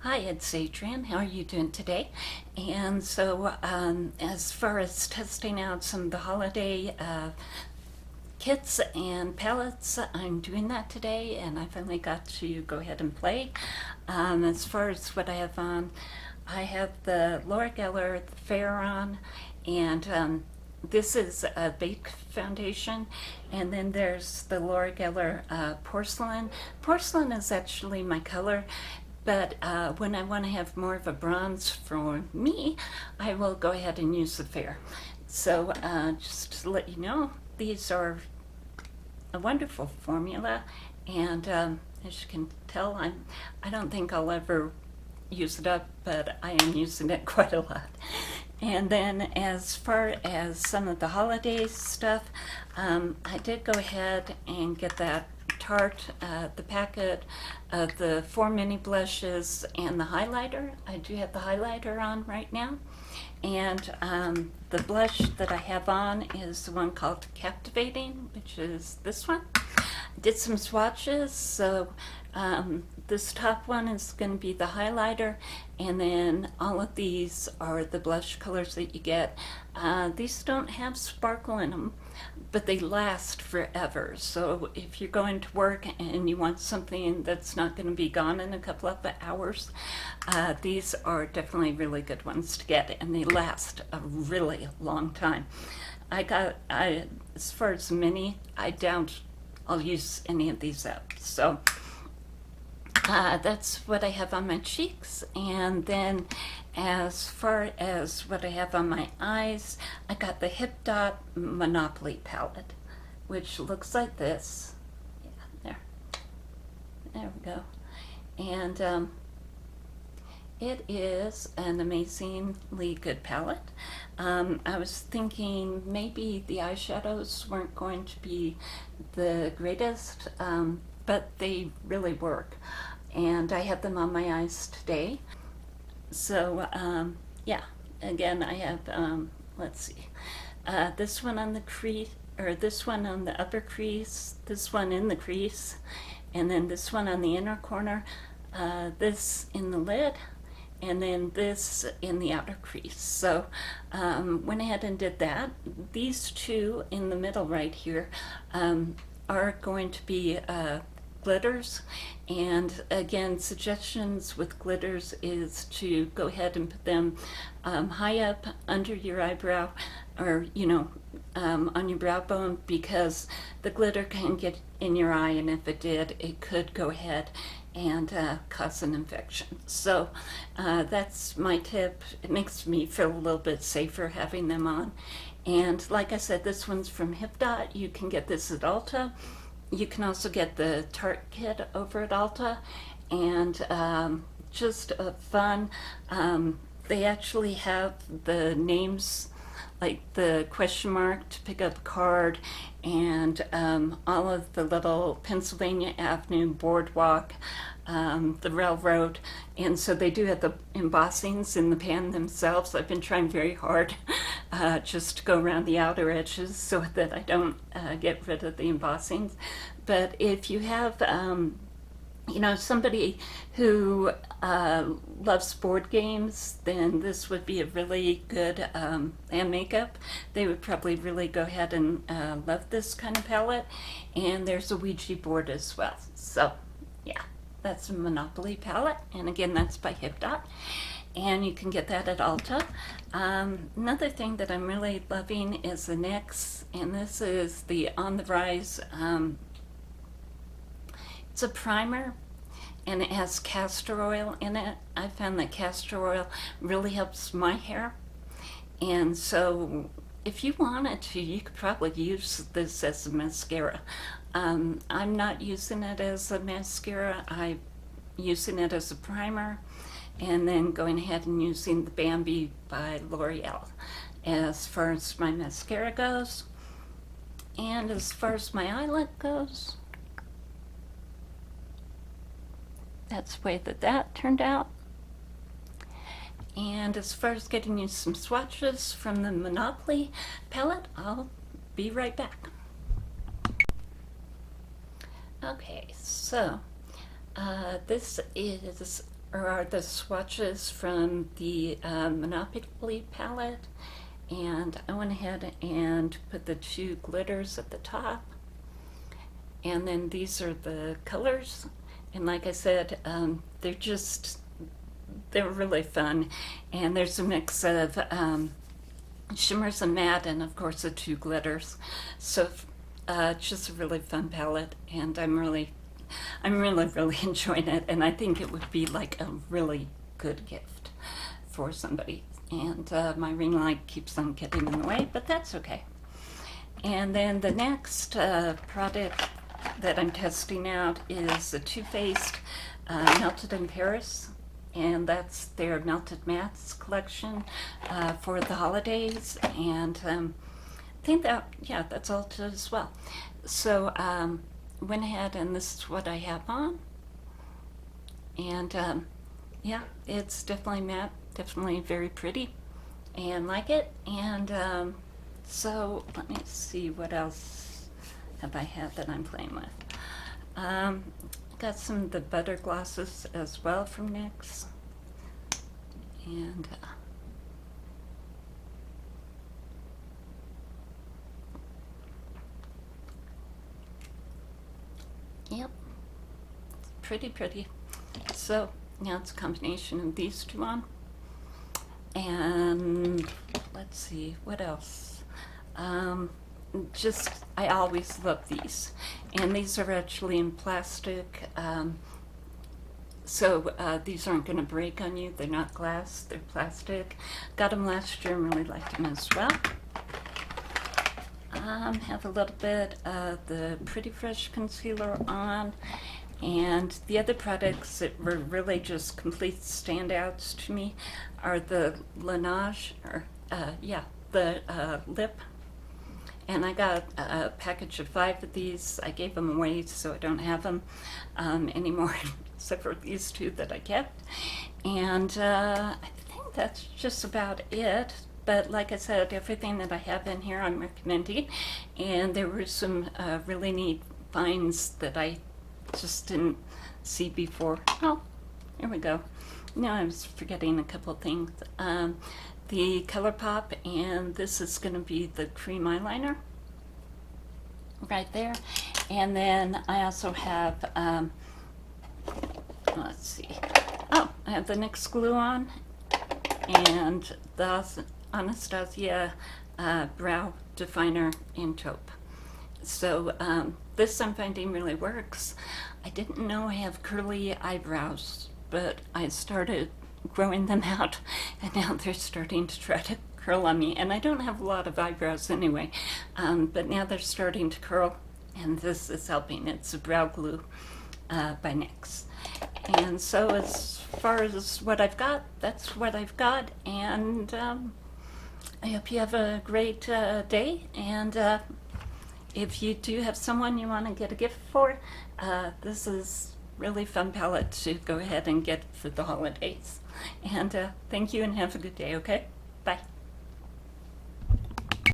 Hi, it's Adrienne. How are you doing today? And so, as far as testing out some of the holiday kits and palettes, I'm doing that today, and I finally got to go ahead and play. As far as what I have on, I have the Laura Geller Fair on, and this is a Bake foundation, and then there's the Laura Geller Porcelain. Porcelain is actually my color, but when I want to have more of a bronze for me, I will go ahead and use the Fair. So just to let you know, these are a wonderful formula, and as you can tell, I don't think I'll ever use it up, but I am using it quite a lot. And then as far as some of the holiday stuff, I did go ahead and get that Tarte, the packet of the 4 mini blushes and the highlighter. I do have the highlighter on right now. And the blush that I have on is the one called Captivating, which is this one. I did some swatches, so this top one is going to be the highlighter, and then all of these are the blush colors that you get. These don't have sparkle in them, but they last forever. So if you're going to work and you want something that's not going to be gone in a couple of hours, these are definitely really good ones to get, and they last a really long time. As far as mini, I doubt I'll use any of these up. So that's what I have on my cheeks. And then as far as what I have on my eyes, I got the Hip Dot Monopoly palette, which looks like this. Yeah, there we go. And it is an amazingly good palette. I was thinking maybe the eyeshadows weren't going to be the greatest, but they really work. And I have them on my eyes today. So yeah, again, I have, let's see, this one on the crease, or this one on the upper crease, this one in the crease, and then this one on the inner corner, this in the lid, and then this in the outer crease. So went ahead and did that. These two in the middle right here are going to be glitters, and again, suggestions with glitters is to go ahead and put them high up under your eyebrow, or on your brow bone, because the glitter can get in your eye, and if it did, it could go ahead and cause an infection. So that's my tip. It makes me feel a little bit safer having them on. And like I said, this one's from Hip Dot. You can get this at Ulta. You can also get the Tarte kit over at Ulta, and just fun. They actually have the names, like the question mark to pick up a card, and all of the little Pennsylvania Avenue boardwalk, the railroad, and so they do have the embossings in the pan themselves. I've been trying very hard just to go around the outer edges so that I don't get rid of the embossings. But if you have somebody who loves board games, then this would be a really good, and makeup, they would probably really go ahead and love this kind of palette. And there's a Ouija board as well. So yeah, that's a Monopoly palette, and again, that's by Hip Dot, and you can get that at Ulta. Another thing that I'm really loving is the NYX, and this is the On the Rise. It's a primer, and it has castor oil in it. I found that castor oil really helps my hair, and so if you wanted to, you could probably use this as a mascara. I'm not using it as a mascara. I'm using it as a primer, and then going ahead and using the Bambi by L'Oreal as far as my mascara goes. And as far as my eyelid goes, that's the way that turned out. And as far as getting you some swatches from the Monopoly palette, I'll be right back. Okay, so this is are the swatches from the Monopoly palette, and I went ahead and put the 2 glitters at the top, and then these are the colors, and like I said, they're really fun, and there's a mix of shimmers and matte, and of course the 2 glitters. So it's just a really fun palette, and I'm really enjoying it, and I think it would be like a really good gift for somebody. And my ring light keeps on getting in the way, but that's okay. And then the next product that I'm testing out is the Too Faced Melted in Paris, and that's their Melted Mattes collection for the holidays, and I think that's all as well. So went ahead, and this is what I have on, and yeah, it's definitely matte, definitely very pretty, and like it. And so let me see, what else have I had that I'm playing with. Got some of the butter glosses as well from NYX, and yep, pretty. So now it's a combination of these 2 on, and let's see what else. I always love these, and these are actually in plastic, so these aren't going to break on you. They're not glass, they're plastic. Got them last year and really liked them as well. Have a little bit of the Pretty Fresh concealer on, and the other products that were really just complete standouts to me are the Laneige, the lip. And I got a package of 5 of these. I gave them away, so I don't have them anymore, except for these 2 that I kept. And I think that's just about it. But like I said, everything that I have in here I'm recommending. And there were some really neat finds that I just didn't see before. Oh, here we go. Now I was forgetting a couple things. The Colourpop, and this is going to be the cream eyeliner right there. And then I also have, let's see, I have the NYX glue on, and the Anastasia brow definer in Taupe. So this I'm finding really works. I didn't know I have curly eyebrows, but I started growing them out, and now they're starting to try to curl on me. And I don't have a lot of eyebrows anyway, but now they're starting to curl, and this is helping. It's a brow glue by NYX. And so as far as what I've got, that's what I've got. And I hope you have a great day. And if you do have someone you want to get a gift for, this is really fun palette to go ahead and get for the holidays. And thank you, and have a good day, okay? Bye.